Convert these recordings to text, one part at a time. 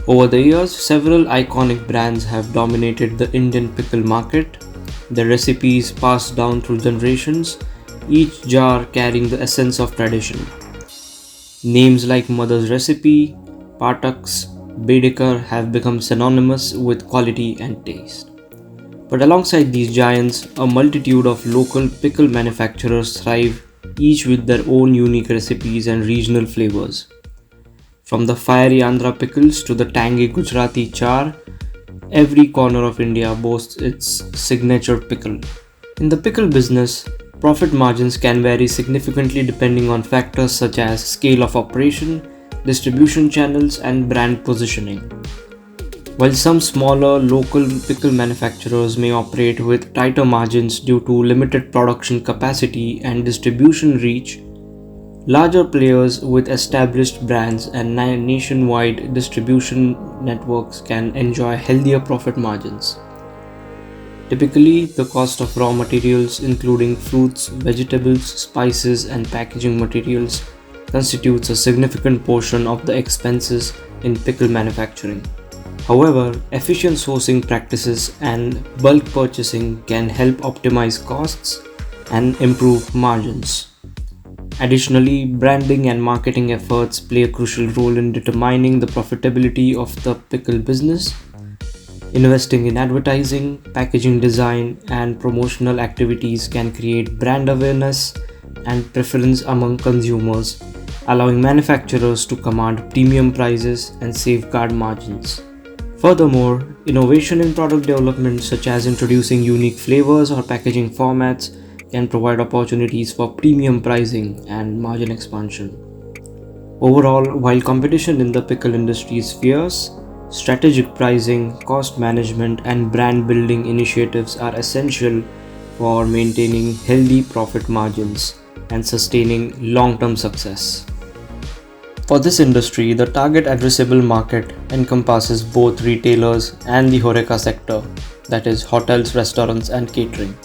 Over the years, several iconic brands have dominated the Indian pickle market, their recipes passed down through generations, each jar carrying the essence of tradition. Names like Mother's Recipe, Patak's, Baedeker have become synonymous with quality and taste. But alongside these giants, a multitude of local pickle manufacturers thrive, each with their own unique recipes and regional flavors. From the fiery Andhra pickles to the tangy Gujarati char, every corner of India boasts its signature pickle. In the pickle business, profit margins can vary significantly depending on factors such as scale of operation, distribution channels, and brand positioning. While some smaller local pickle manufacturers may operate with tighter margins due to limited production capacity and distribution reach, larger players with established brands and nationwide distribution networks can enjoy healthier profit margins. Typically, the cost of raw materials, including fruits, vegetables, spices, and packaging materials, constitutes a significant portion of the expenses in pickle manufacturing. However, efficient sourcing practices and bulk purchasing can help optimize costs and improve margins. Additionally, branding and marketing efforts play a crucial role in determining the profitability of the pickle business. Investing in advertising, packaging design, and promotional activities can create brand awareness and preference among consumers, allowing manufacturers to command premium prices and safeguard margins. Furthermore, innovation in product development, such as introducing unique flavors or packaging formats, can provide opportunities for premium pricing and margin expansion. Overall, while competition in the pickle industry is fierce, strategic pricing, cost management, and brand building initiatives are essential for maintaining healthy profit margins and sustaining long-term success. For this industry, the target addressable market encompasses both retailers and the HoReCa sector, that is, hotels, restaurants, and catering.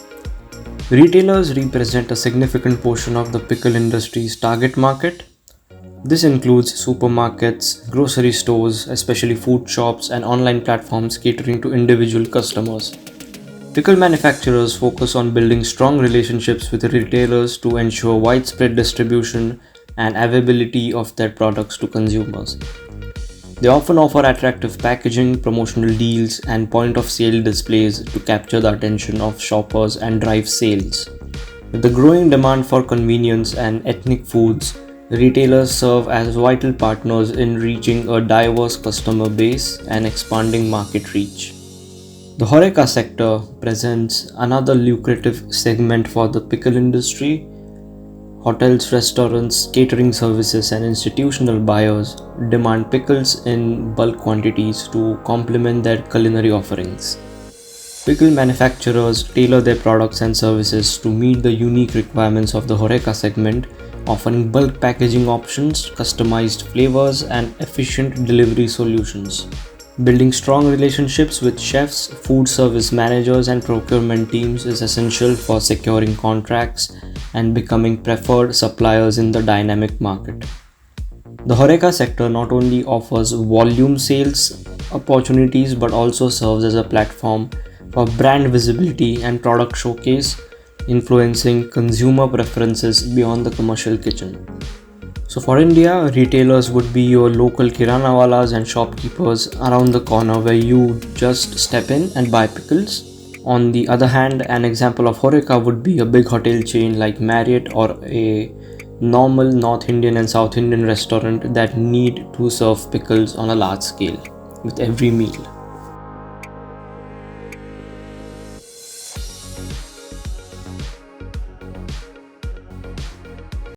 Retailers represent a significant portion of the pickle industry's target market. This includes supermarkets, grocery stores, especially food shops, and online platforms catering to individual customers. Pickle manufacturers focus on building strong relationships with retailers to ensure widespread distribution and availability of their products to consumers. They often offer attractive packaging, promotional deals, and point of sale displays to capture the attention of shoppers and drive sales. With the growing demand for convenience and ethnic foods, retailers serve as vital partners in reaching a diverse customer base and expanding market reach. The HoReCa sector presents another lucrative segment for the pickle industry. Hotels, restaurants, catering services, and institutional buyers demand pickles in bulk quantities to complement their culinary offerings. Pickle manufacturers tailor their products and services to meet the unique requirements of the HoReCa segment, offering bulk packaging options, customized flavors, and efficient delivery solutions. Building strong relationships with chefs, food service managers, and procurement teams is essential for securing contracts and becoming preferred suppliers in the dynamic market. The HoReCa sector not only offers volume sales opportunities but also serves as a platform for brand visibility and product showcase, influencing consumer preferences beyond the commercial kitchen. So for India, retailers would be your local kirana walas and shopkeepers around the corner where you just step in and buy pickles. On the other hand, an example of HoReCa would be a big hotel chain like Marriott or a normal North Indian and South Indian restaurant that need to serve pickles on a large scale with every meal.